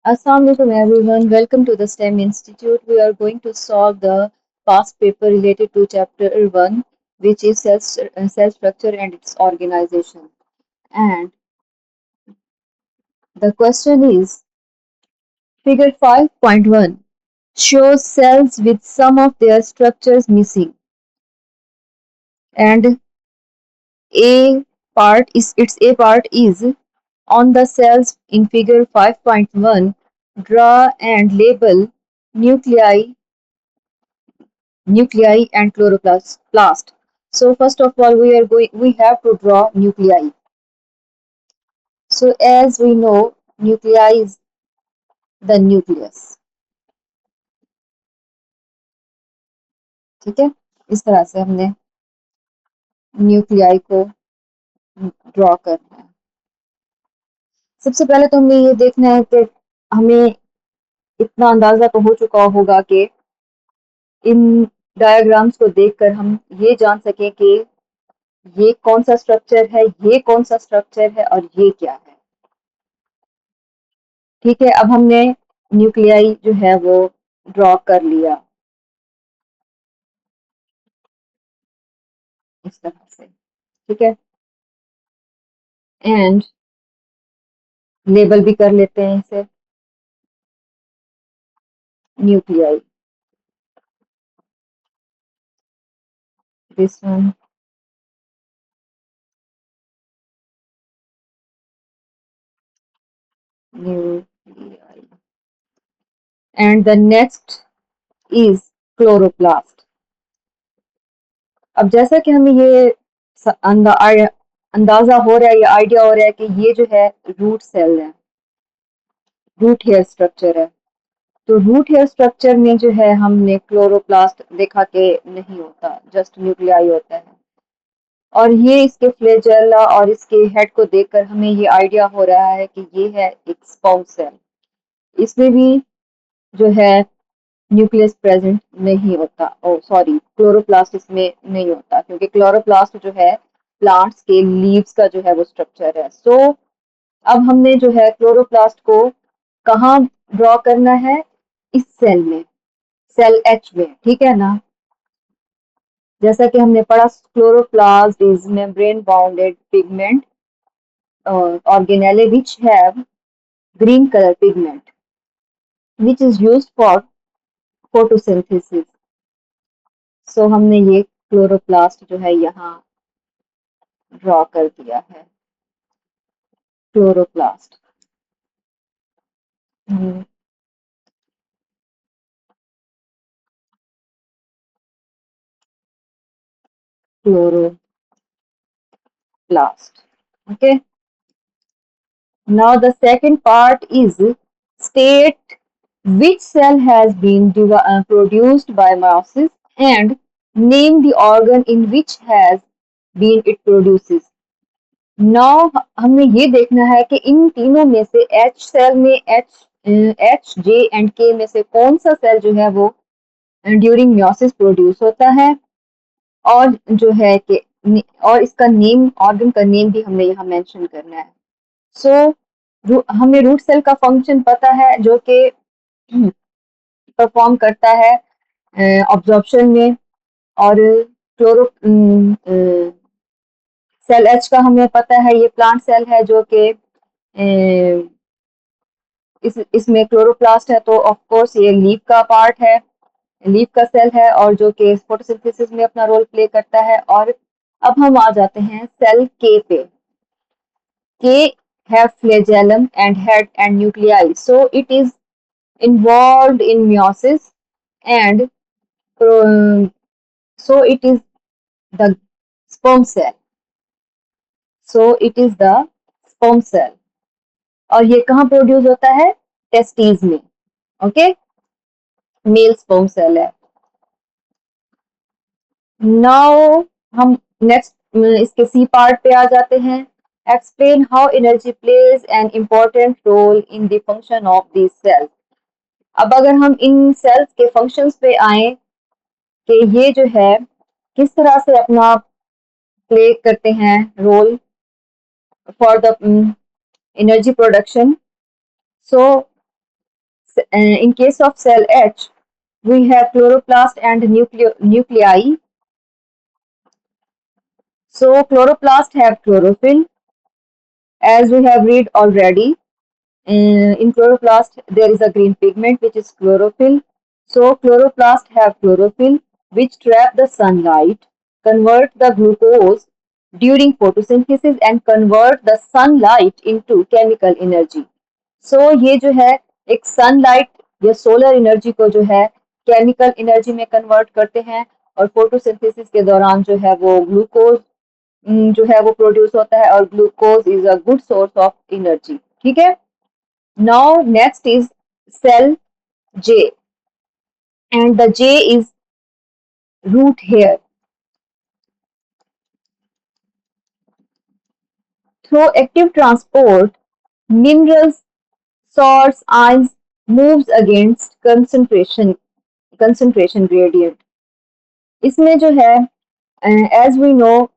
Assalamualaikum everyone. Welcome to the STEM Institute. We are going to solve the past paper related to chapter 1, which is cell structure and its organization. And the question is figure 5.1 shows cells with some of their structures missing. And A part is on the cells in figure 5.1 draw and label nuclei and chloroplast. So first of all, we have to draw nuclei. So as we know, nuclei is the nucleus. ठीक है, इस तरह से हमने nuclei को draw करना है। सबसे पहले तो हमें ये देखना है कि हमें इतना अंदाजा तो हो चुका होगा कि इन डायग्राम्स को देखकर हम ये जान सकें कि ये कौन सा स्ट्रक्चर है, ये कौन सा स्ट्रक्चर है और ये क्या है। ठीक है, अब हमने न्यूक्लियाई जो है वो ड्रॉ कर लिया इस तरह से। ठीक है, एंड लेबल भी कर लेते हैं इसे nuclei. This one nuclei and the next is chloroplast. अब जैसा कि हमें ये अंदाजा हो रहा है या आइडिया हो रहा है कि ये जो है रूट सेल है, रूट हेयर स्ट्रक्चर है। तो रूट हेयर स्ट्रक्चर में जो है हमने क्लोरोप्लास्ट देखा कि नहीं होता, जस्ट न्यूक्लियाई होता है। और ये इसके फ्लैजेला और इसके हेड को देखकर हमें ये आइडिया हो रहा है कि ये है एक स्पर्म सेल। इसमें भी जो है न्यूक्लियस प्रेजेंट नहीं होता, ओ सॉरी क्लोरोप्लास्ट इसमें नहीं होता, क्योंकि क्लोरोप्लास्ट जो है प्लांट्स के लीव्स का जो है वो स्ट्रक्चर है। सो अब हमने जो है क्लोरोप्लास्ट को कहाँ ड्रॉ करना है, इस सेल में, सेल एच में। ठीक है ना, जैसा कि हमने पढ़ा chloroplast is membrane bounded pigment organelle which have green color pigment which is used for photosynthesis. So हमने ये क्लोरोप्लास्ट जो है यहाँ ड्रॉ कर दिया है, chloroplast. Chloroplast. Okay, now the second part is state which cell has been produced by meiosis and name the organ in which has been it produces. Now हमें ये देखना है कि इन तीनों में से एच सेल में एच जे एंड के में से कौन सा सेल जो है वो ड्यूरिंग मियोसिस प्रोड्यूस होता है, और जो है कि और इसका नेम, ऑर्गन का नेम भी हमें यहाँ मेंशन करना है। सो हमें रूट सेल का फंक्शन पता है जो कि परफॉर्म करता है ऑब्जॉर्प्शन में, और क्लोरो सेल एच का हमें पता है ये प्लांट सेल है जो कि इसमें क्लोरोप्लास्ट है, तो ऑफ कोर्स ये लीफ का पार्ट है, लीफ का सेल है और जो कि फोटोसिंथेसिस में अपना रोल प्ले करता है। और अब हम आ जाते हैं सेल के पे। के है flagellum and head and nuclei, so it is involved in meiosis and so it is the sperm cell, so it is the sperm cell। और ये कहाँ प्रोड्यूस होता है, टेस्टीज में। ओके, मेल स्पर्म सेल है। नाउ हम next इसके C part पे आ जाते हैं। Explain how energy plays an important role in the function of this cells. अब अगर हम इन सेल्स के फंक्शंस पे आए कि ये जो है किस तरह से अपना प्ले करते हैं role for the energy production. So in case of cell H, we have chloroplast and nuclei. So chloroplast have chlorophyll, as we have read already. In chloroplast, there is a green pigment which is chlorophyll. So chloroplast have chlorophyll which trap the sunlight, convert the glucose during photosynthesis and convert the sunlight into chemical energy. So ये जो है एक sunlight या solar energy को जो है chemical energy में convert करते हैं और फोटोसिंथेसिस के दौरान जो है वो ग्लूकोज जो है वो प्रोड्यूस होता है और glucose is a good source of energy. ठीक है. Now next is cell J, and the J is root hair. Through active transport, minerals, salts, ions moves against concentration gradient. इसमें जो है एज वी नो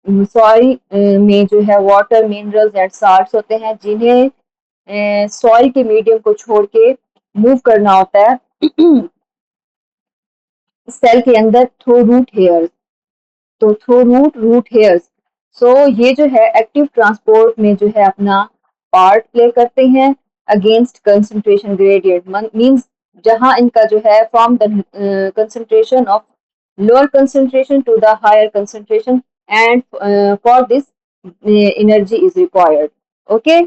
सॉइल में जो है water minerals and salts होते हैं जिन्हें सॉइल के मीडियम को छोड़ के मूव करना होता है सेल के अंदर थ्रू रूट हेयर्स. तो थ्रू रूट हेयर्स. सो ये जो है एक्टिव ट्रांसपोर्ट में जो है अपना पार्ट प्ले करते हैं अगेंस्ट कंसंट्रेशन ग्रेडियंट. मींस जहां इनका जो है from the concentration of lower concentration to the higher concentration, and for this energy is required. Okay.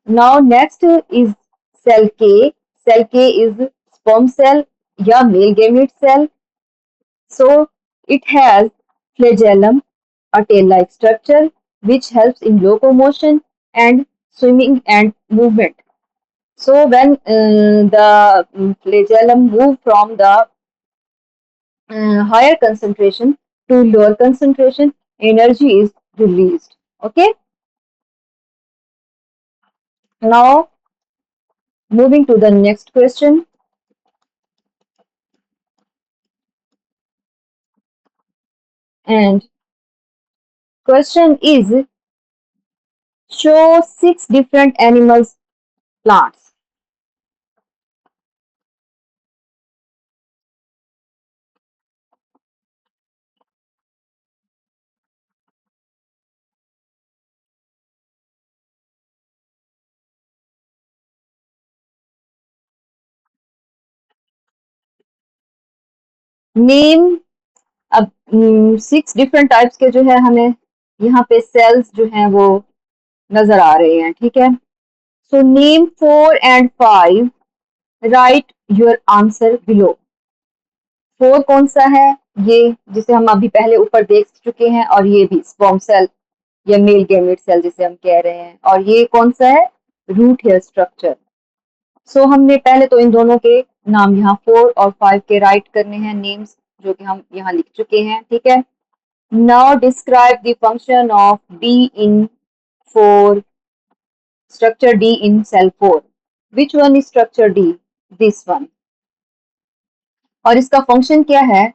Now next is cell K. Cell K is sperm cell या male gamete cell. So it has flagellum, a tail-like structure which helps in locomotion and swimming and movement. So when the flagellum move from the higher concentration to lower concentration, energy is released. Okay. Now moving to the next question. And question is, show 6 different animals, plants. Name. अब 6 different types के जो है हमें यहाँ पे sales जो हैं वो नजर आ रहे हैं. ठीक है. So name 4 and 5. Right your answer below. 4 कौन सा है? ये जिसे हम अभी पहले ऊपर देख चुके हैं, और ये भी स्पर्म सेल या मेल गैमेट सेल जिसे हम कह रहे हैं. और ये कौन सा है? Root hair structure. सो हमने पहले तो इन दोनों के नाम यहाँ 4 और 5 के राइट करने हैं नेम्स, जो कि हम यहाँ लिख चुके हैं. ठीक है. Now describe the function of D in 4, structure D in cell 4. Which one is structure D? This one. और इसका फंक्शन क्या है?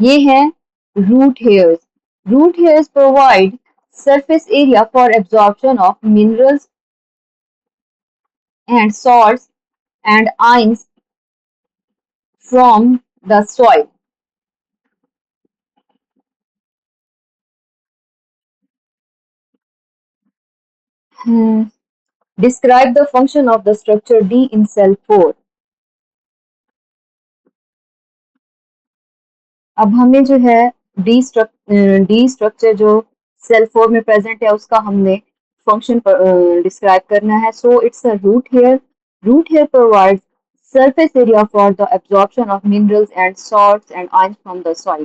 ये है root hairs. Root hairs provide surface area for absorption of minerals and salts and ions from the soil. Describe the function of the structure D in cell 4. अब हमें जो है डी स्ट्रक्चर जो सेल 4 में प्रेजेंट है उसका हमने function describe करना है. So it's a root hair. Root hair provides surface area for the absorption of minerals and salts and ions from the soil.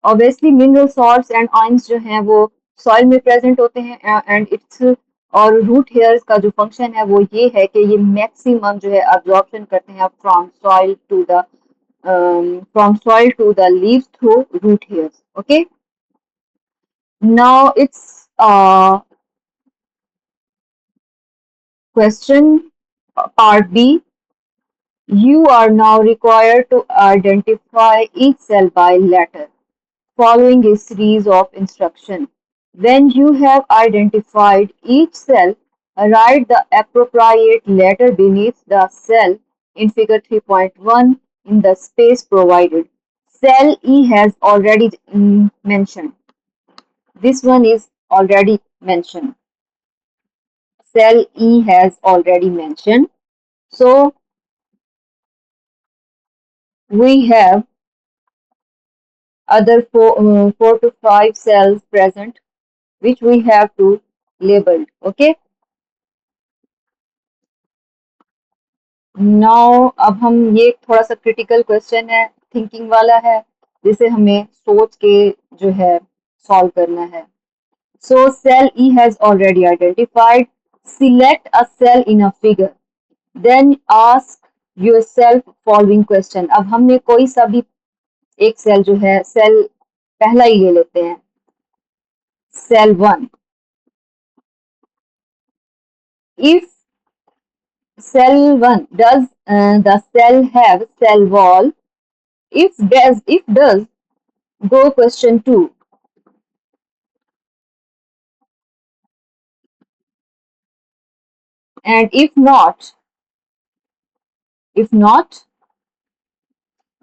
Obviously mineral salts and ions जो हैं वो soil में present होते हैं and it's और root hairs का जो function है वो ये है कि ये maximum जो है absorption करते हैं from soil to the leaves through root hairs. Okay. Now it's question part B. You are now required to identify each cell by letter following a series of instructions. When you have identified each cell, write the appropriate letter beneath the cell in figure 3.1 in the space provided. Cell E has already mentioned. This one is already mentioned. Cell E has already mentioned. So we have other 4 to 5 cells present which we have to label. Okay. Now अब हम ये थोड़ा सा critical question है, thinking वाला है, जिसे हमें सोच के जो है सॉल्व करना है. So cell E has already identified. Select a cell in a figure, then ask yourself following question. अब हमने कोई सा भी एक सेल जो है, सेल पहला ही ले लेते हैं, cell 1. If cell 1, does the cell have cell wall? If does, go question 2. And if not,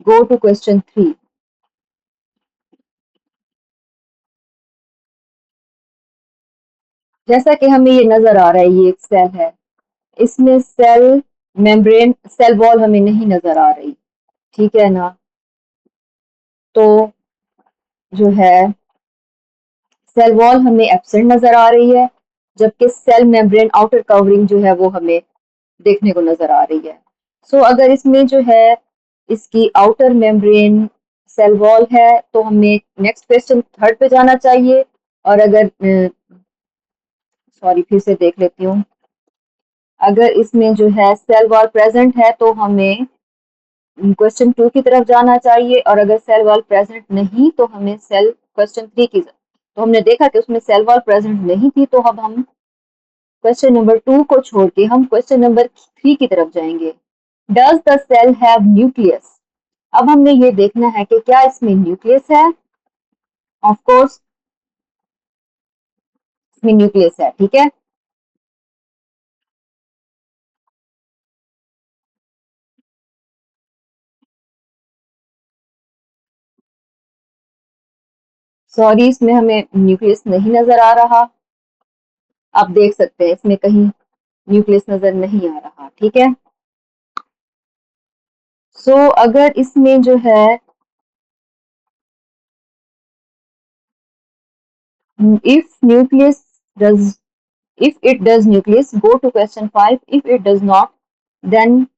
go to question 3. जैसा कि हमें ये नजर आ रहा है, ये एक सेल है, इसमें सेल मेम्ब्रेन, सेल वॉल हमें नहीं नजर आ रही. ठीक है ना. तो जो है सेल वॉल हमें एब्सेंट नजर आ रही है, जबकि सेल मेम्ब्रेन आउटर कवरिंग जो है वो हमें देखने को नजर आ रही है. सो अगर इसमें जो है इसकी आउटर मेम्ब्रेन सेल वॉल है तो हमें नेक्स्ट क्वेश्चन थर्ड पे जाना चाहिए. और अगर सॉरी फिर से देख लेती हूँ, अगर इसमें जो है सेल वॉल प्रेजेंट है तो हमें क्वेश्चन 2 की तरफ जाना चाहिए. और अगर सेल वॉल प्रेजेंट नहीं तो हमें सेल क्वेश्चन 3 की. तो हमने देखा कि उसमें सेल वॉल प्रेजेंट नहीं थी, तो अब हम क्वेश्चन नंबर 2 को छोड़ के हम क्वेश्चन नंबर 3 की तरफ जाएंगे. Does the cell have nucleus? अब हमने ये देखना है कि क्या इसमें न्यूक्लियस है. ऑफ कोर्स इसमें न्यूक्लियस है. ठीक है. सॉरी, इसमें हमें न्यूक्लियस नहीं नजर आ रहा. आप देख सकते हैं इसमें कहीं न्यूक्लियस नजर नहीं आ रहा. ठीक है. सो अगर इसमें जो है if nucleus does, if it does nucleus, go to question 5. If it does not, then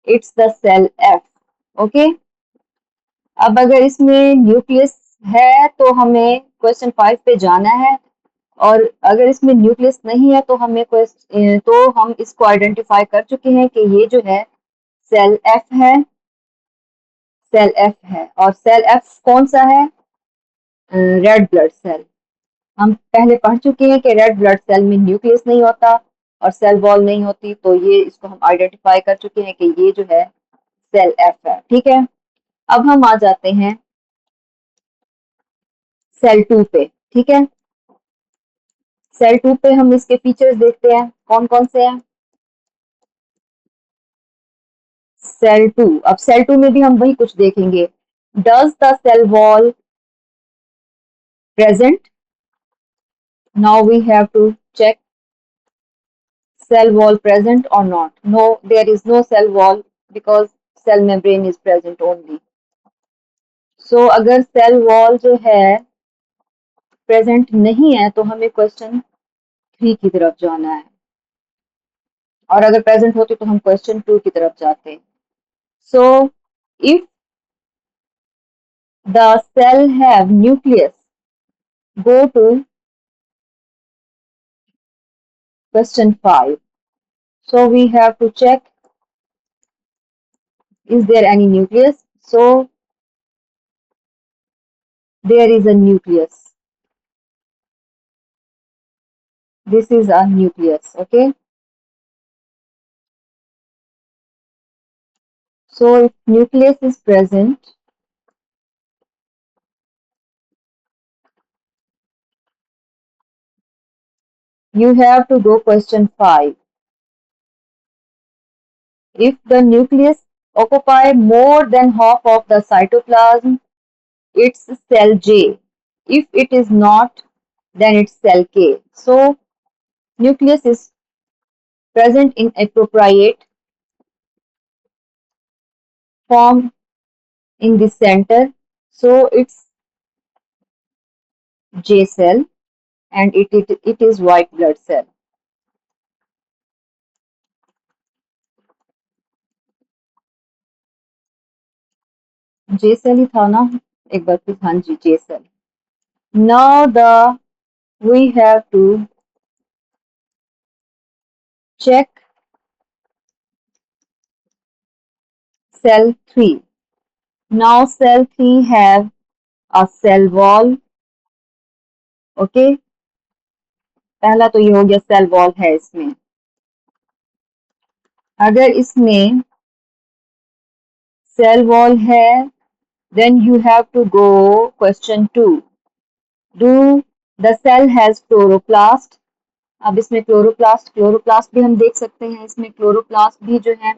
it's the cell F. Okay. अब अगर इसमें न्यूक्लियस है तो हमें क्वेश्चन 5 पे जाना है. और अगर इसमें न्यूक्लियस नहीं है तो तो हम इसको आइडेंटिफाई कर चुके हैं कि ये जो है सेल एफ है. सेल एफ है. और सेल एफ कौन सा है? Red blood cell. हम पहले पढ़ चुके हैं कि रेड ब्लड सेल में न्यूक्लियस नहीं होता और सेल वॉल नहीं होती, तो ये इसको हम आइडेंटिफाई कर चुके हैं कि ये जो है सेल एफ है. ठीक है. अब हम आ जाते हैं सेल 2 पे. ठीक है. सेल 2 पे हम इसके फीचर्स देखते हैं कौन कौन से हैं. सेल 2. अब सेल 2 में भी हम वही कुछ देखेंगे. Does the cell wall present? Now we have to check cell wall present or not. No, there is no cell wall because cell membrane is present only. So अगर cell wall जो है present नहीं है तो हमें question 3 की तरफ जाना है. और अगर प्रेजेंट होती तो हम क्वेश्चन 2 की तरफ जाते. So if the cell have nucleus, go to question 5. So we have to check, is there any nucleus? So there is a nucleus. This is a nucleus. Okay. So if nucleus is present, you have to go question 5. If the nucleus occupy more than half of the cytoplasm, it's cell J. If it is not, then it's cell K. So nucleus is present in appropriate form in the center. So it's J cell, and it is white blood cell. J cell ही था ना एक बार फिर हाँ जी J cell. Now we have to check cell 3. Now cell 3 have a cell wall. Okay, पहला तो ये हो गया सेल वॉल है इसमें. अगर इसमें सेल वॉल है, then you have to go question 2. Do the cell has chloroplast? अब इसमें क्लोरोप्लास्ट भी हम देख सकते हैं. इसमें क्लोरोप्लास्ट भी जो है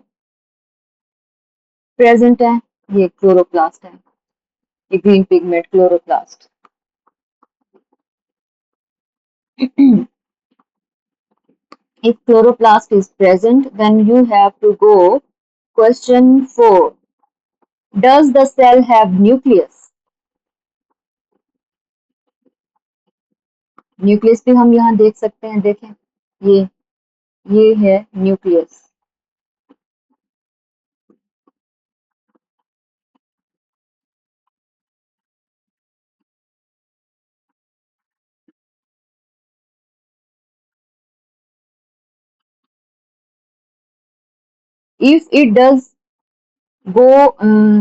प्रेजेंट है. ये क्लोरोप्लास्ट है, ये green pigment chloroplast. If chloroplast is present, then you have to go question 4. Does the cell have nucleus? Nucleus भी हम यहाँ देख सकते हैं. देखें, ये है nucleus. If it does go,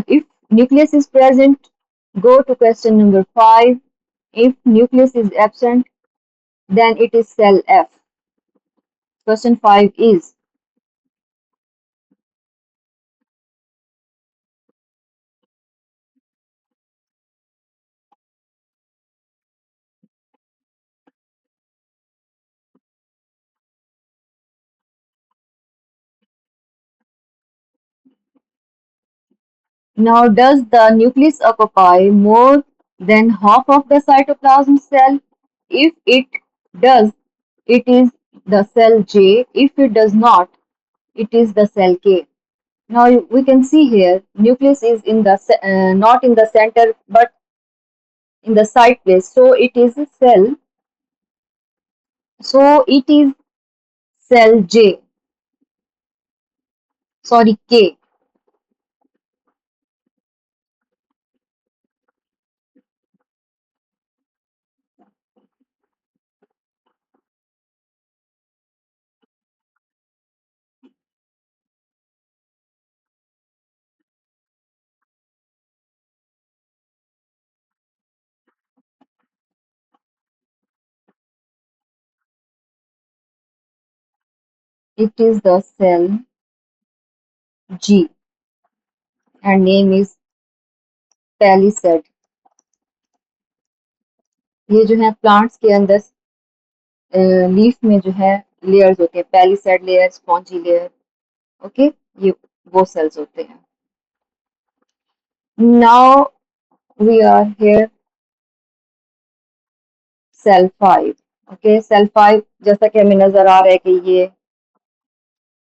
if nucleus is present, go to question number 5. If nucleus is absent, then it is cell F. Question 5 is, now does the nucleus occupy more than half of the cytoplasm cell? If it does, it is the cell J. If it does not, it is the cell K. Now we can see here nucleus is in the not in the center but in the side place. So it is a cell. So it is cell J. Sorry, K. It is the cell G and name is palisade. ये जो है plants के अंदर leaf में जो है layers होते हैं. Palisade layer, spongy layer. Okay, ये वो सेल्स होते हैं. Now we are here cell 5. Okay, cell 5 जैसा कि हमें नजर आ रहा है कि ये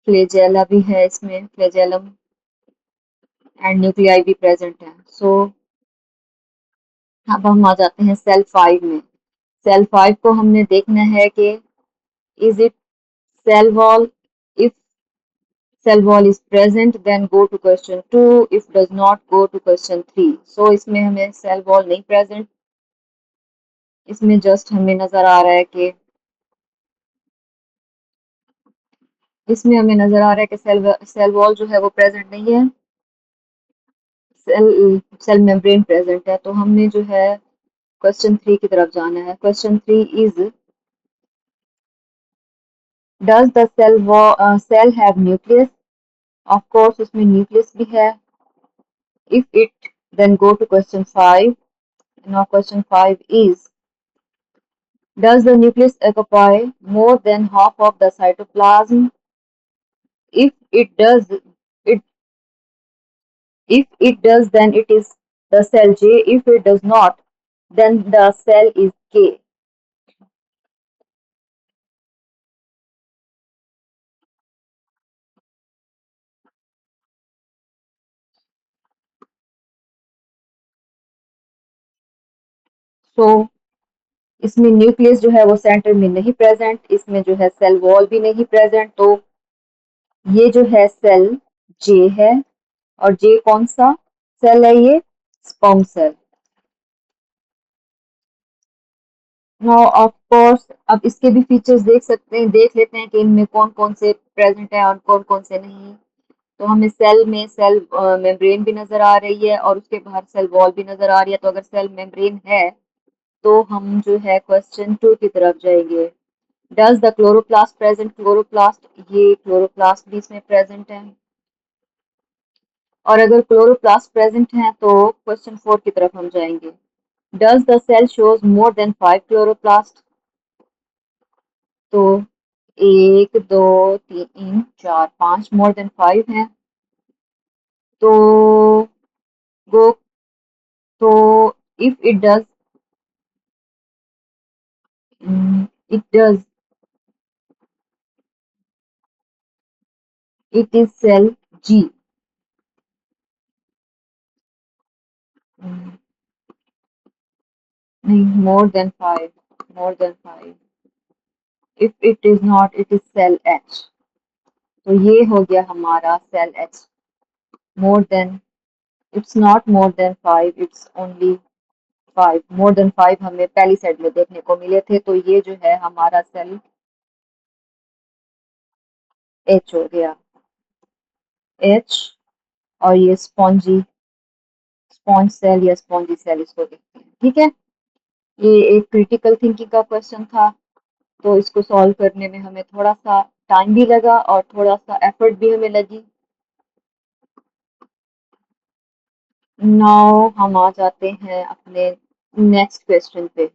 फ्लैजेला भी है, इसमें फ्लैजेलम एंड न्यूक्लियाई भी प्रेजेंट है. सो अब हम आ जाते हैं सेल 5 में. सेल 5 को हमने देखना है कि is it cell wall. If cell wall is present, then go to question 2. If does not, go to question 3. So इसमें हमें cell wall नहीं present. इसमें just हमें नजर आ रहा है कि इसमें हमें नजर आ रहा है कि सेल वॉल जो है वो प्रेजेंट नहीं है. सेल मेम्ब्रेन प्रेजेंट है. तो हमने जो है क्वेश्चन 3 की तरफ जाना है. Question 3 is, does the cell have nucleus? Of course उसमें न्यूक्लियस भी है. If it, then go to question 5. Now question 5 is, does the nucleus occupy more than half of the cytoplasm? If it does, If it does, then it is the cell J. If it does not, then the cell is K. So इसमें nucleus जो है वो centre में नहीं present, इसमें जो है cell wall भी नहीं प्रेजेंट, तो ये जो है सेल जे है। और जे कौन सा सेल है? ये sperm cell. Now of course अब इसके भी फीचर्स देख सकते हैं, देख लेते हैं कि इनमें कौन कौन से प्रेजेंट है और कौन कौन से नहीं। तो हमें सेल में सेल मेम्ब्रेन भी नजर आ रही है और उसके बाहर सेल वॉल भी नजर आ रही है। तो अगर सेल मेम्ब्रेन है तो हम जो है क्वेश्चन 2 की तरफ जाएंगे। Does the chloroplast present? Chloroplast, ये क्लोरोप्लास्ट भी इसमें प्रेजेंट है। और अगर क्लोरोप्लास्ट प्रेजेंट है तो क्वेश्चन 4 की तरफ हम जाएंगे। Does the cell shows more than 5 chloroplast? तो 1 2 3 4 5 मोर देन 5 है। तो गो, तो if it does it is cell G. नहीं, more than 5, more than 5। If it is not, it is cell H. तो ये हो गया हमारा cell H. More than, it's not more than 5, it's only 5। More than 5 हमें पहली side में देखने को मिले थे, तो ये जो है हमारा सेल एच हो गया, एच। और ये स्पॉन्जी, स्पॉन्ज सेल या स्पॉन्जी सेल इसको देखते हैं, ठीक है। ये एक क्रिटिकल थिंकिंग का क्वेश्चन था, तो इसको सॉल्व करने में हमें थोड़ा सा टाइम भी लगा और थोड़ा सा एफर्ट भी हमें लगी। नाउ हम आ जाते हैं अपने नेक्स्ट क्वेश्चन पे।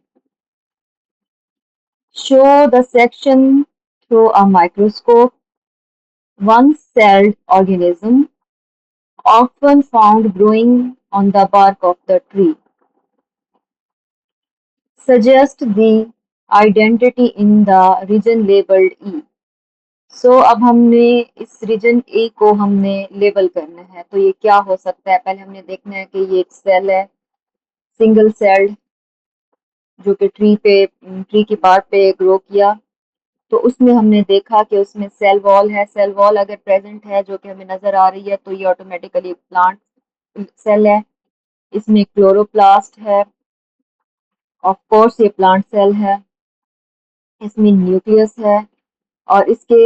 Show the section through a microscope. One celled organism often found growing on the bark of the tree. Suggest the identity in the region labeled E. सो अब हमने इस रीजन ए को हमने लेबल करना है, तो ये क्या हो सकता है? पहले हमने देखना है कि ये एक सेल है, सिंगल सेल्ड, जो कि ट्री की पार्ट पे ग्रो किया। तो उसमें हमने देखा कि उसमें सेल वॉल है। सेल वॉल अगर प्रेजेंट है जो कि हमें नजर आ रही है, तो ये ऑटोमेटिकली प्लांट सेल है। इसमें क्लोरोप्लास्ट है, ऑफ कोर्स ये प्लांट सेल है। इसमें न्यूक्लियस है और इसके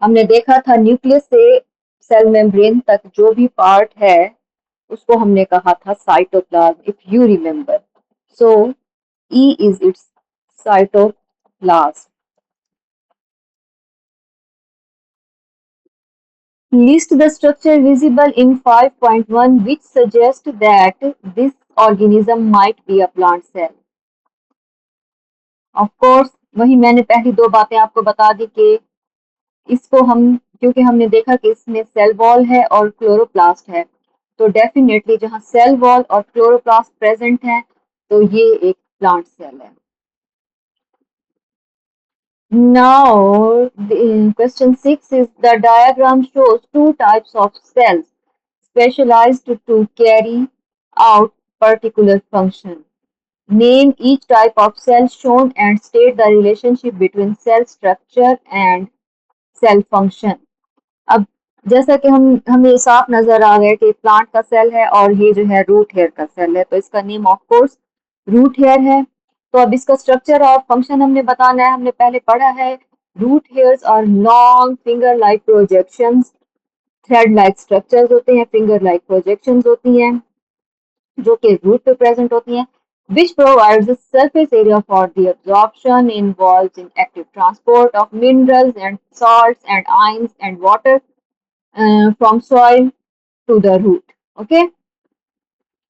हमने देखा था न्यूक्लियस से सेल मेम्ब्रेन तक जो भी पार्ट है उसको हमने कहा था cytoplasm, if you remember. So E is it's cytoplasm. List the structure visible in 5.1 which suggest that this organism might be a plant cell. Of course, वही मैंने पहली दो बातें आपको बता दी कि इसको हम, क्योंकि हमने देखा कि इसमें सेल वॉल है और क्लोरोप्लास्ट है, तो डेफिनेटली जहाँ सेल वॉल और क्लोरोप्लास्ट प्रेजेंट है तो ये एक प्लांट सेल है। Now, question 6 is the diagram shows two types of cells specialized to carry out particular function. Name each type of cell shown and state the relationship between cell structure and cell function. अब जैसा कि हम हमें साफ नजर आ गया कि plant का सेल है और ये जो है रूट हेयर का सेल है, तो इसका name of course root hair है। तो अब इसका स्ट्रक्चर और फंक्शन हमने बताना है। हमने पहले पढ़ा है रूट हेयर्स और long finger like projections, thread like structures होते हैं, फिंगर लाइक प्रोजेक्शंस होती हैं जो कि रूट पे प्रेजेंट होती हैं, which provides the surface area for the absorption involved in active transport of minerals and salts and ions and water from soil to the root. Okay?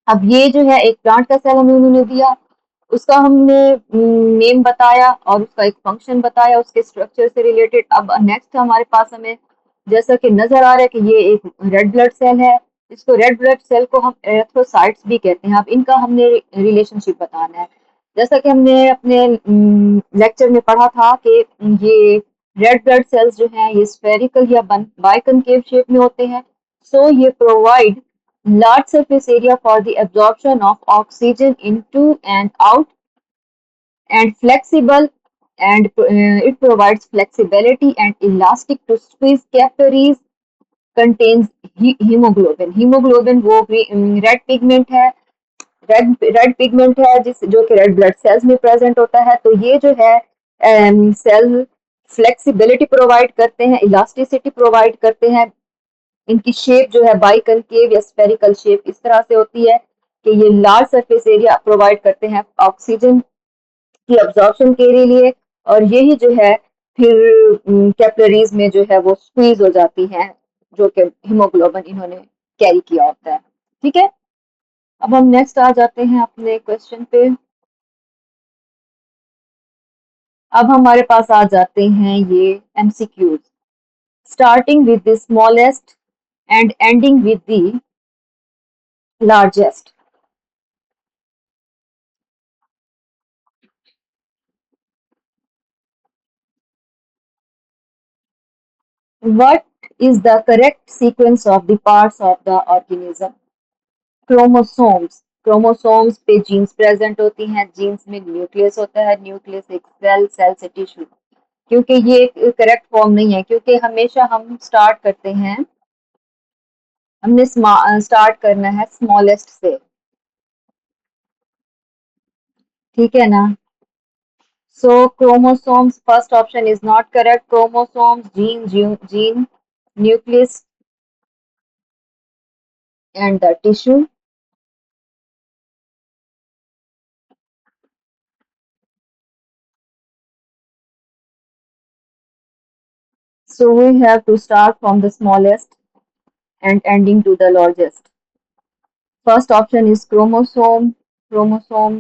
अब ये जो है एक प्लांट का सेल हमें उन्होंने दिया, उसका हमने नेम बताया और उसका एक फंक्शन बताया उसके स्ट्रक्चर से रिलेटेड। अब नेक्स्ट हमारे पास हमें जैसा कि नजर आ रहा है कि ये एक रेड ब्लड सेल है, इसको रेड ब्लड सेल को हम एरिथ्रोसाइट्स भी कहते हैं। अब इनका हमने रिलेशनशिप बताना है। जैसा कि हमने अपने लेक्चर में पढ़ा था कि ये रेड ब्लड सेल्स जो हैं ये स्फेरिकल या बाइकनकेव शेप में होते हैं। सो ये provide large surface area for the absorption of oxygen into and out and flexible and it provides flexibility and elastic to squeeze capillaries contains hemoglobin। hemoglobin वो भी रेड पिगमेंट है, red pigment है जिस जो कि रेड ब्लड सेल्स में present होता है। तो ये जो है सेल फ्लेक्सिबिलिटी प्रोवाइड करते हैं, इलास्टिसिटी प्रोवाइड करते हैं। इनकी शेप जो है बाइकनकेव या स्फेरिकल शेप इस तरह से होती है कि ये लार्ज सरफेस एरिया प्रोवाइड करते हैं ऑक्सीजन की अब्जॉर्प्शन के लिए, और यही जो है फिर कैपिलरीज में जो है वो स्क्वीज हो जाती हैं, जो कि हीमोग्लोबिन इन्होंने कैरी किया होता है। ठीक है, अब हम नेक्स्ट आ जाते हैं अपने क्वेश्चन पे। अब हमारे पास आ जाते हैं ये MCQs, starting with the smallest and ending with the largest. What is the correct sequence of the parts of the organism? Chromosomes, chromosomes पे जीन्स प्रेजेंट होती हैं, जीन्स में न्यूक्लियस होता है, न्यूक्लियस एक सेल, सेल से टिश्यू। क्योंकि ये करेक्ट फॉर्म नहीं है, क्योंकि हमेशा हम स्टार्ट करते हैं, हमने स्टार्ट करना है स्मॉलेस्ट से, ठीक है ना। So chromosomes first option is not correct. Chromosomes, gene, nucleus and the tissue. So we have to start from the smallest and ending to the largest. First option is chromosome, chromosome,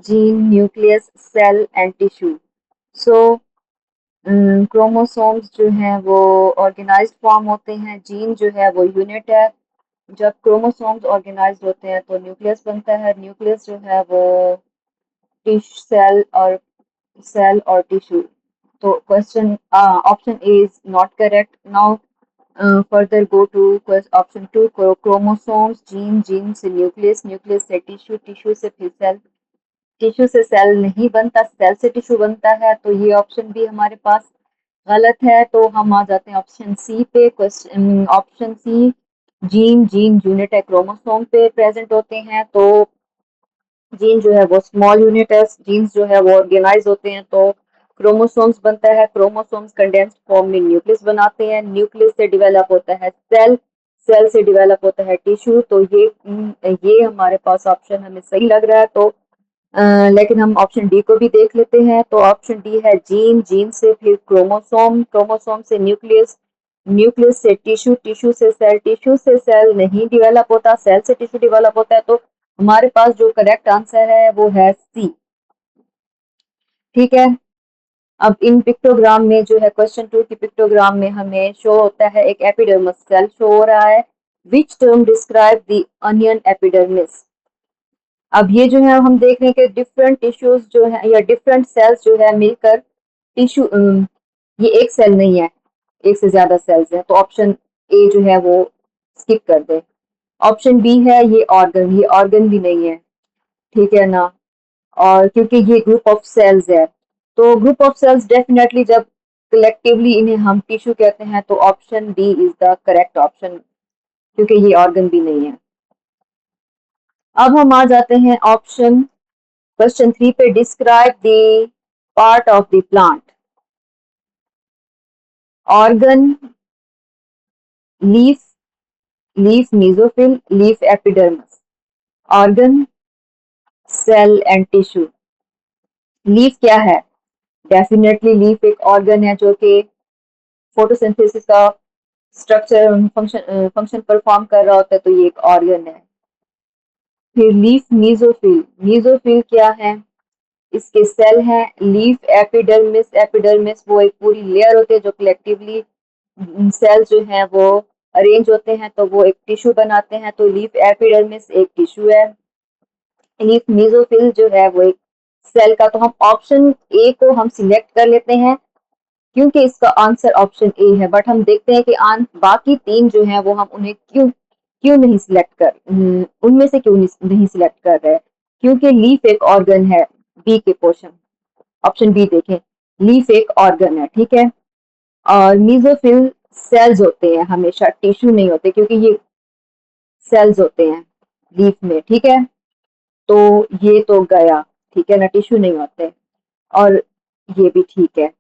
gene, nucleus, cell and tissue. So chromosomes जो हैं वो organised form होते हैं, gene जो है वो unit है। जब क्रोमोसोम्स ऑर्गेनाइज्ड होते हैं तो न्यूक्लियस बनता है, न्यूक्लियस जो है वो टिश सेल और टिश्यू। तो question option A is not correct. Now further go to option 2, chromosomes, gene से न्यूक्लियस, न्यूक्लियस से टिश्यू, टिश्यू से फिर सेल, टिश्यू से सेल नहीं बनता, सेल से टिश्यू बनता है। तो ये ऑप्शन भी हमारे पास गलत है। तो हम आ जाते हैं ऑप्शन सी पे। Question option C, gene unit है, क्रोमोसोम पे प्रेजेंट होते हैं। तो जीन जो है वो स्मॉल यूनिट है, जीन्स जो है वो ऑर्गेनाइज होते हैं तो क्रोमोसोम्स बनता है, क्रोमोसोम्स कंडेंस्ड फॉर्म में न्यूक्लियस बनाते हैं, न्यूक्लियस से डेवलप होता है सेल, सेल से डेवलप होता है टिश्यू। तो ये हमारे पास ऑप्शन हमें सही लग रहा है। तो लेकिन हम ऑप्शन डी को भी देख लेते हैं। तो ऑप्शन डी है जीन से फिर क्रोमोसोम, क्रोमोसोम से न्यूक्लियस, न्यूक्लियस से टिश्यू, टिश्यू से सेल, टिश्यू से सेल नहीं डेवलप होता, सेल से टिश्यू डेवलप होता है। तो हमारे पास जो करेक्ट आंसर है वो है सी। ठीक है, अब इन पिक्टोग्राम में जो है क्वेश्चन 2 की पिक्टोग्राम में हमें शो होता है एक एपिडर्मिस सेल शो हो रहा है। Which term describe the onion epidermis. अब ये जो है हम देख रहे हैं कि डिफरेंट टिश्यूज जो है या डिफरेंट सेल्स जो है मिलकर टिश्यू, ये एक सेल नहीं है, एक से ज्यादा सेल्स हैं। तो ऑप्शन ए जो है वो स्किप कर दे। ऑप्शन बी है ये ऑर्गन भी नहीं है, ठीक है ना। और क्योंकि ये ग्रुप ऑफ सेल्स है, तो ग्रुप ऑफ सेल्स डेफिनेटली जब कलेक्टिवली इन्हें हम टिश्यू कहते हैं। तो option D is the correct option, क्योंकि ये ऑर्गन भी नहीं है। अब हम आ जाते हैं ऑप्शन क्वेश्चन 3 पे। Describe the part of the plant. Organ, leaf, leaf mesophyll, leaf epidermis. Organ, cell and tissue. Leaf क्या है? डेफिनेटली लीफ एक ऑर्गन है जो कि फोटोसिंथेसिस का स्ट्रक्चर फंक्शन परफॉर्म कर रहा होता है, तो ये एक ऑर्गन है। फिर लीफ मीजोफिल, मीजोफिल क्या है? इसके सेल हैं। लीफ एपिडर्मिस, एपिडर्मिस वो एक पूरी लेयर होती है जो कलेक्टिवली सेल जो है वो अरेंज होते हैं तो वो एक टिश्यू बनाते हैं। तो लीफ एपिडर्मिस एक टिश्यू है। लीफ मेसोफिल जो है वो एक सेल का। तो हम ऑप्शन ए को हम सिलेक्ट कर लेते हैं क्योंकि इसका आंसर ऑप्शन ए है। बट हम देखते हैं कि बाकी तीन जो हैं वो हम उन्हें क्यों क्यों नहीं सिलेक्ट कर उनमें से क्यों नहीं सिलेक्ट कर रहे। क्योंकि लीफ एक ऑर्गन है। बी के पोर्शन, ऑप्शन बी देखें, लीफ एक ऑर्गन है, ठीक है। और मीजोफिल सेल्स होते हैं, हमेशा टिश्यू नहीं होते, क्योंकि ये सेल्स होते हैं लीफ में, ठीक है। तो ये तो गया, ठीक है ना, टिश्यू नहीं होते। और ये भी ठीक है।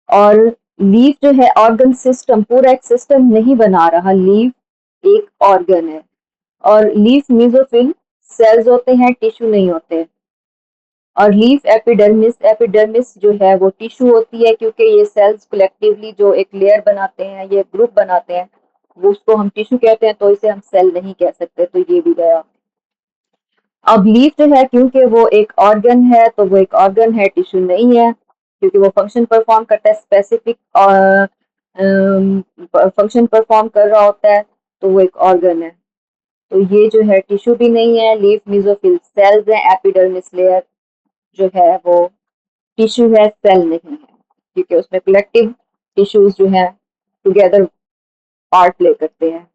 और लीफ जो है ऑर्गन सिस्टम, पूरा एक सिस्टम नहीं बना रहा, लीफ एक ऑर्गन है। और लीफ मेसोफिल सेल्स होते हैं, टिश्यू नहीं होते। और लीफ एपिडर्मिस, एपिडर्मिस जो है वो टिश्यू होती है, क्योंकि ये सेल्स कलेक्टिवली जो एक लेयर बनाते हैं, ये ग्रुप बनाते हैं, वो उसको हम टिश्यू कहते हैं, तो इसे हम सेल नहीं कह सकते। तो ये भी गया। अब लीफ जो है क्योंकि वो एक ऑर्गन है, तो वो एक ऑर्गन है, टिश्यू नहीं है, क्योंकि वो फंक्शन परफॉर्म करता है, स्पेसिफिक फंक्शन परफॉर्म कर रहा होता है, तो वो एक ऑर्गन है। तो ये जो है टिश्यू भी नहीं है। लीफ मेसोफिल सेल्स है, एपिडर्मिस लेयर जो है वो टिश्यू है, सेल नहीं है, क्योंकि उसमें कलेक्टिव टिश्यूज जो है टुगेदर पार्ट प्ले करते हैं।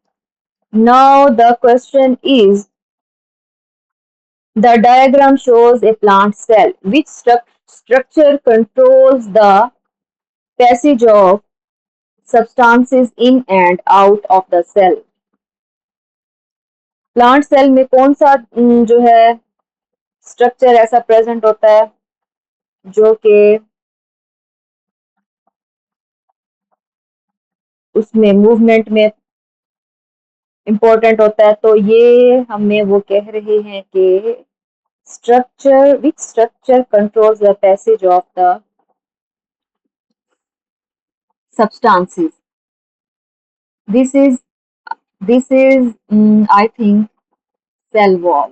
Now the question is, the diagram shows a plant cell. Which structure controls the passage of substances in and out of the cell? Plant cell में कौन सा जो है स्ट्रक्चर ऐसा प्रेजेंट होता है जो कि उसमें मूवमेंट में इंपॉर्टेंट होता है? तो ये हमें वो कह रहे हैं कि structure, which structure controls the passage of the substances. This is I think cell wall,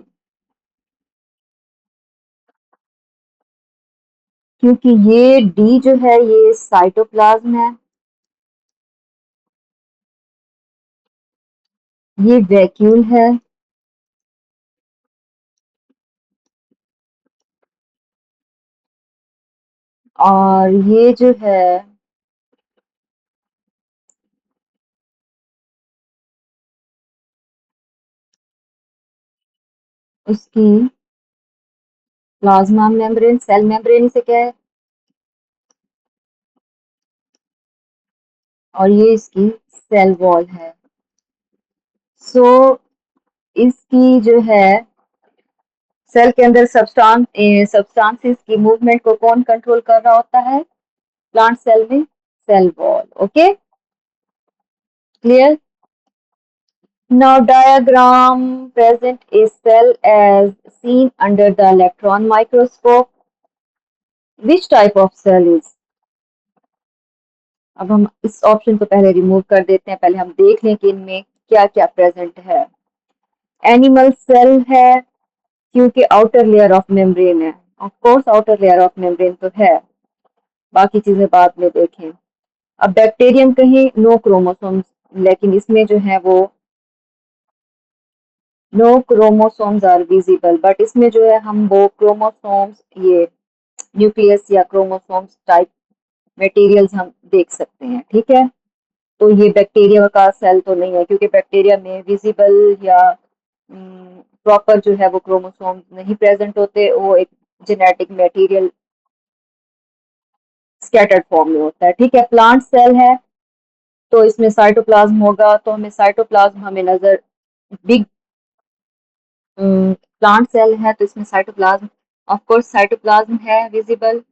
क्योंकि ये डी जो है ये साइटोप्लाज्म है, ये वैक्यूल है, और ये जो है उसकी प्लाज्मा मेम्ब्रेन, सेल मेम्ब्रेन से क्या है, और ये इसकी सेल वॉल है। सो इसकी जो है सेल के अंदर सब्सटेंसेस की मूवमेंट को कौन कंट्रोल कर रहा होता है प्लांट सेल में? Cell wall. Okay, clear? Now diagram present a cell as seen under the electron microscope. Which type of cell is? अब हम इस ऑप्शन को पहले रिमूव कर देते हैं, पहले हम देख लें कि इनमें क्या क्या प्रेजेंट है। एनिमल सेल है, क्योंकि आउटर लेयर ऑफ मेम्ब्रेन है। Of course outer layer of membrane तो है, बाकी चीजें बाद में देखें। अब बैक्टीरियम कहीं नो क्रोमोसोम्स, लेकिन इसमें जो है वो no chromosomes are visible, but इसमें जो है हम वो क्रोमोसोम्स, ये न्यूक्लियस या क्रोमोसोम्स टाइप मटेरियल्स हम देख सकते हैं, ठीक है। तो ये बैक्टीरिया का सेल तो नहीं है, क्योंकि बैक्टीरिया में विजिबल या प्रॉपर जो है वो क्रोमोसोम्स नहीं प्रेजेंट होते, वो एक जेनेटिक मटेरियल स्कैटर्ड फॉर्म में होता है, ठीक है। प्लांट सेल है तो इसमें साइटोप्लाज्म होगा, तो हमें साइटोप्लाज्म हमें नजर, बिग प्लांट सेल है तो इसमें साइटोप्लाज्म, ऑफ कोर्स साइटोप्लाज्म है विजिबल,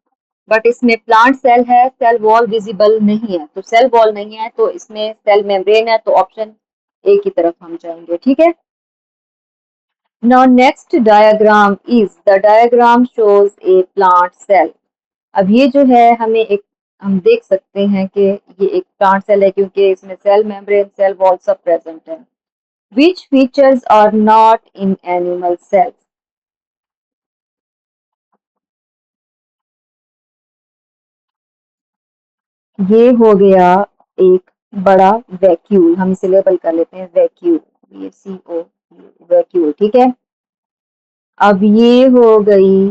बट इसमें प्लांट सेल है, सेल वॉल विजिबल नहीं है, तो सेल वॉल नहीं है, तो इसमें सेल मेम्ब्रेन है, तो ऑप्शन ए की तरफ हम जाएंगे, ठीक है। Now next diagram is, the diagram shows a plant cell. अब ये जो है हमें एक, हम देख सकते हैं कि ये एक प्लांट सेल है, क्योंकि इसमें सेल मेम्ब्रेन, सेल वॉल सब प्रेजेंट है। Which features are not in animal cells? ये हो गया एक बड़ा वैक्यूल, हम इसे लेबल कर लेते हैं वैक्यूल, VACO, वैक्यूल, ठीक है। अब ये हो गई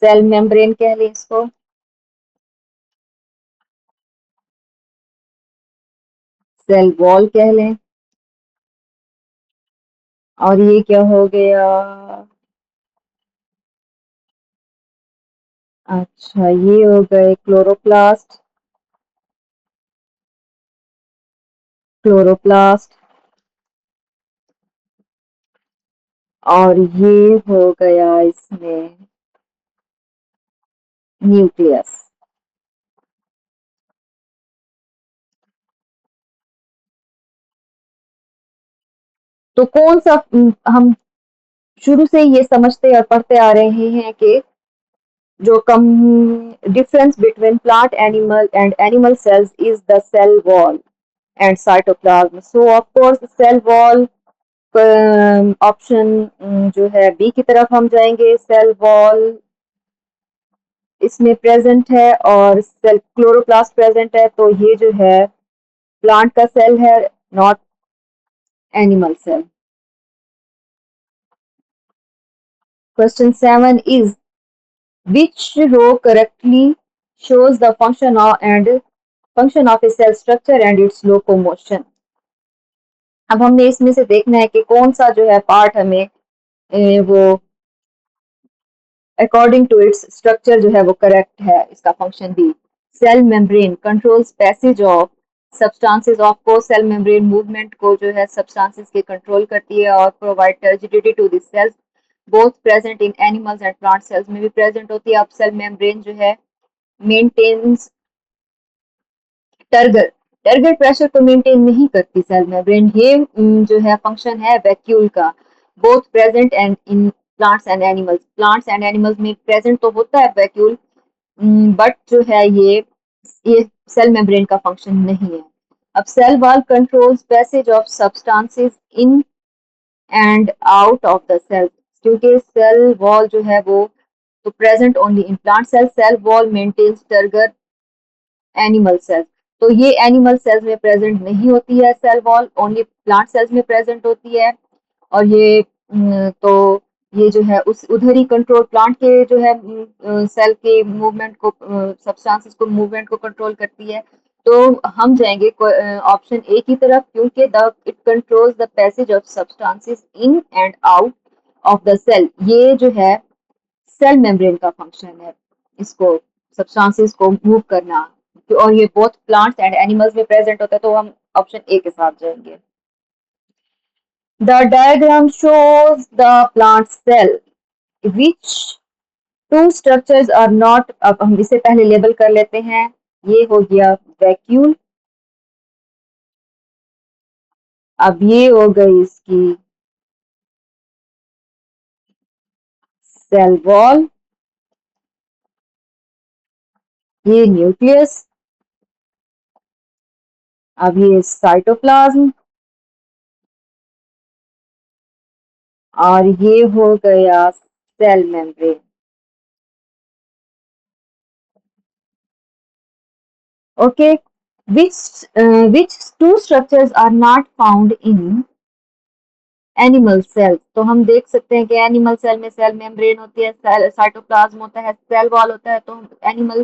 सेल मेम्ब्रेन कह लें इसको, सेल वॉल कह लें, और ये क्या हो गया, अच्छा ये हो गए क्लोरोप्लास्ट, क्लोरोप्लास्ट, और ये हो गया इसमें न्यूक्लियस। तो कौन सा हम शुरू से ये समझते और पढ़ते आ रहे हैं कि जो कम difference between plant animal and animal cells is the cell wall and cytoplasm. So of course cell wall option जो है बी की तरफ हम जाएंगे, सेल वॉल इसमें प्रेजेंट है और सेल क्लोरोप्लास्ट प्रेजेंट है, तो ये जो है प्लांट का सेल है, not animal cell. Question 7 is which row correctly shows the function of a cell structure and its locomotion। अब हमने इसमें से देखना है कि कौन सा जो है पार्ट हमें वो अकॉर्डिंग टू इट्स स्ट्रक्चर जो है वो करेक्ट है, इसका फंक्शन भी। Cell membrane controls passage of substances, of course cell membrane movement को जो है सब्सटेंसेस के कंट्रोल करती है और provide turgidity to the cells, both present in animals and plant cells में भी प्रेजेंट होती है। अब सेल मेम्ब्रेन जो है मेंटेन्स टर्गर, टर्गर प्रेशर को मेंटेन नहीं करती सेल मेम्ब्रेन, ये जो है फंक्शन है वैक्यूल का, both present and in plants and animals, plants and animals में प्रेजेंट तो होता है वैक्यूल, बट जो है ये सेल मेम्ब्रेन का फंक्शन नहीं है। अब cell wall controls passage of substances in and out of the cell, क्योंकि सेल वॉल जो है वो तो present only in plant cell, cell wall maintains turgor animal cells, तो ये एनिमल सेल्स में प्रेजेंट नहीं होती है cell wall, only plant cells में प्रेजेंट होती है। और ये तो ये जो है उस उधर ही कंट्रोल प्लांट के जो है सेल के मूवमेंट को, सब्सटेंसेस को मूवमेंट को कंट्रोल करती है। तो हम जाएंगे ऑप्शन ए की तरफ, क्योंकि the it controls the passage of substances in and out of the cell, ये जो है सेल मेम्ब्रेन का फंक्शन है, इसको सब्सटेंसेस को मूव करना, और ये बोथ प्लांट्स एंड एनिमल्स में प्रेजेंट होता है, तो हम ऑप्शन ए के साथ जाएंगे। The diagram shows the plant cell which two structures are not, अब हम इसे पहले लेबल कर लेते हैं, ये हो गया वैक्यूल, अब ये हो गई इसकी सेल वॉल, ये न्यूक्लियस, अब ये साइटोप्लाज्म, और ये हो गया cell membrane. Okay, which two structures are not found in animal cell, तो हम देख सकते हैं कि एनिमल सेल में सेल मेम्ब्रेन होती है, सेल साइटोप्लाज्म होता है, सेल वॉल होता है, तो एनिमल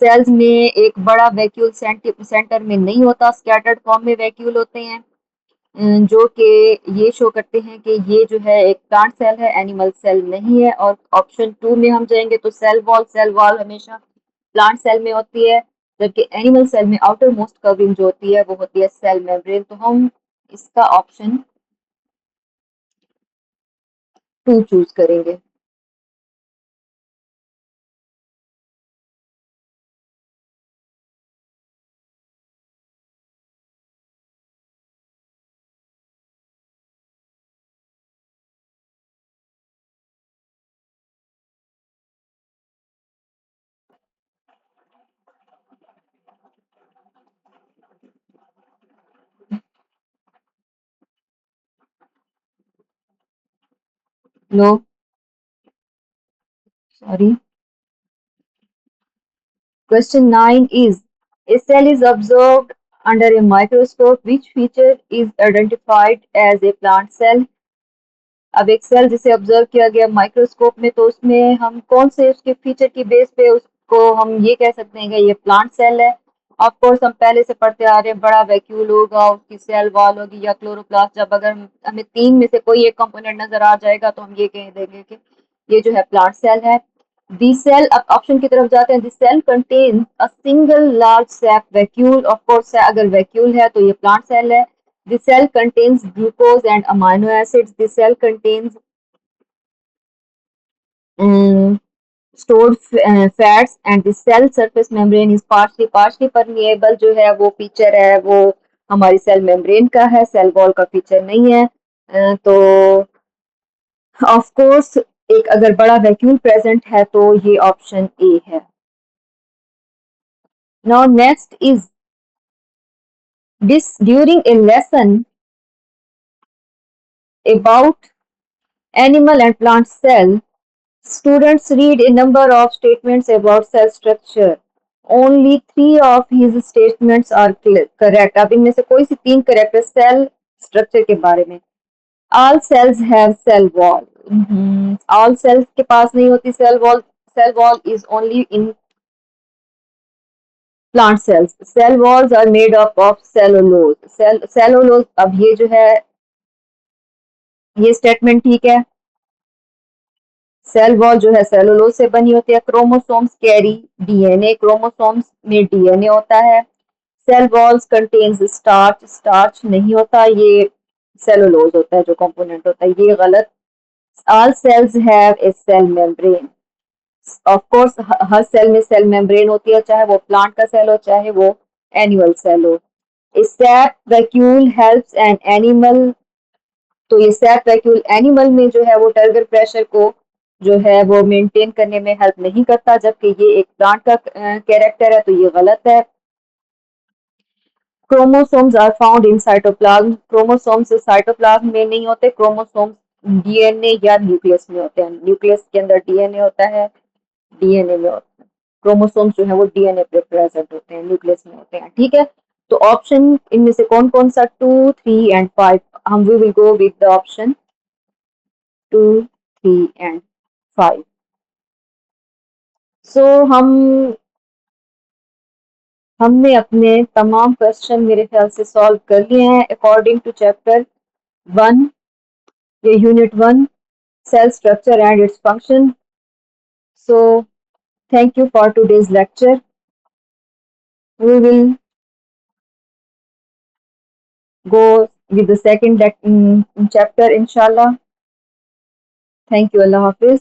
सेल्स में एक बड़ा वैक्यूल सेंटर में नहीं होता, स्कैटर्ड फॉर्म में वैक्यूल होते हैं, जो कि ये शो करते हैं कि ये जो है एक प्लांट सेल है, एनिमल सेल नहीं है। और ऑप्शन 2 में हम जाएंगे तो सेल वॉल हमेशा प्लांट सेल में होती है, जबकि एनिमल सेल में आउटर मोस्ट कवरिंग जो होती है वो होती है सेल मेम्ब्रेन, तो हम इसका ऑप्शन 2 चूज करेंगे। No, sorry. Question 9 is a cell is observed under a microscope, which feature is identified as a plant cell? अब एक सेल जिसे ऑब्जर्व किया गया माइक्रोस्कोप में, तो उसमें हम कौन से उसके फीचर की बेस पे उसको हम ये कह सकते हैं कि ये प्लांट सेल है? ऑफ कोर्स हम पहले से पढ़ते आ रहे हैं, बड़ा वैक्यूल होगा, उसकी सेल वॉल होगी या क्लोरोप्लास्ट। जब अगर हमें तीन में से कोई एक कंपोनेंट नजर आ जाएगा तो हम ये कह देंगे कि ये जो है प्लांट सेल है। दी सेल, अब ऑप्शन की तरफ जाते हैं। The cell contains a single large sac vacuole, of course अगर वैक्यूल है तो ये प्लांट सेल है। The cell contains glucose and amino acids. The cell contains um, stored fats, and the cell surface membrane is partially permeable। जो है वो feature है वो हमारी सेल मेम्ब्रेन का है, सेल वॉल का फीचर नहीं है। तो ऑफ कोर्स एक अगर बड़ा वैक्यूल प्रेजेंट है तो ये ऑप्शन ए है। Now next is this during a lesson about animal and plant cell. Students read a number of statements about cell structure. Only three of his statements are correct. अब इनमें से कोई सी तीन correct है cell structure के बारे में। All cells have cell wall. All cells के पास नहीं होती cell wall. Cell wall is only in plant cells. Cell walls are made up of cellulose. Cellulose, अब ये जो है ये स्टेटमेंट ठीक है। सेल वॉल जो है सेलुलोज से बनी होती है। क्रोमोसोम्स कैरी डीएनए, क्रोमोसोम्स में डीएनए होता है। Cell walls contains starch, starch नहीं होता, ये सेलुलोज होता है जो कंपोनेंट होता है, ये गलत। All cells have a cell membrane. Of course हर सेल में सेल मेम्ब्रेन होती है, चाहे वो प्लांट का सेल हो चाहे वो एनिमल सेल हो। A sap vacuole helps an animal, तो ये सैप वैक्यूल एनिमल में जो है वो टर्गर प्रेशर को जो है वो मेंटेन करने में हेल्प नहीं करता, जबकि ये एक प्लांट का कैरेक्टर है, तो ये गलत है। Chromosomes are found in cytoplasm. Chromosomes cytoplasm में नहीं होते, क्रोमोसोम्स डीएनए या न्यूक्लियस में होते हैं। न्यूक्लियस के अंदर डीएनए होता है, डीएनए में होता है। क्रोमोसोम्स जो है वो डीएनए पे प्रेजेंट होते हैं, न्यूक्लियस में होते हैं। ठीक है, तो ऑप्शन इनमें से कौन कौन सा 2, 3 एंड 5, हम we will go with the option 2, 3 and 5। So हमने अपने तमाम क्वेश्चन मेरे ख्याल से सॉल्व कर लिए हैं अकॉर्डिंग टू चैप्टर 1, ये unit 1, cell structure and its function. So thank you for today's lecture. We will go with the second chapter इंशाल्लाह। थैंक यू, अल्लाह हाफिज।